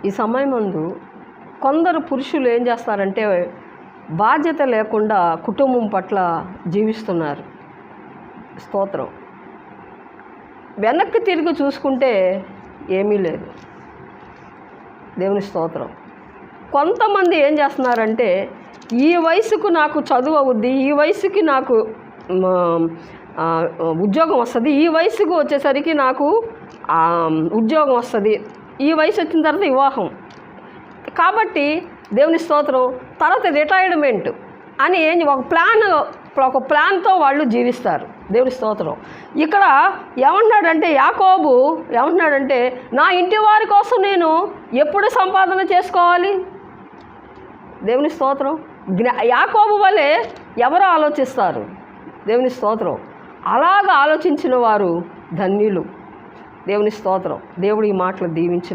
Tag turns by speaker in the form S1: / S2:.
S1: ఈ సమయమందు కొందరు పురుషులు ఏం చేస్తారంటే బాధ్యత లేకుండా కుటుంబం పట్ల జీవిస్తున్నారు. స్తోత్రం. వెనక్కి తిరిగి చూసుకుంటే ఏమీ లేదు. దేవుని స్తోత్రం. కొంతమంది ఏం చేస్తున్నారంటే ఈ వయసుకు నాకు చదువు అవుద్ది, ఈ వయసుకి నాకు ఉద్యోగం వస్తుంది, ఈ వయసుకు వచ్చేసరికి నాకు ఉద్యోగం వస్తుంది, ఈ వయసు వచ్చిన తర్వాత వివాహం, కాబట్టి దేవుని స్తోత్రం తర్వాత రిటైర్మెంట్ అని ఒక ప్లాన్తో వాళ్ళు జీవిస్తారు. దేవుని స్తోత్రం. ఇక్కడ ఏమంటున్నాడంటే యాకోబు ఏమంటున్నాడంటే నా ఇంటి వారి కోసం నేను ఎప్పుడు సంపాదన చేసుకోవాలి? దేవుని స్తోత్రం. యాకోబు వలె ఎవరు ఆలోచిస్తారు? దేవుని స్తోత్రం. అలాగా ఆలోచించిన వారు ధన్యులు. దేవుని స్తోత్రం. దేవుడు ఈ మాటలు దీవించిన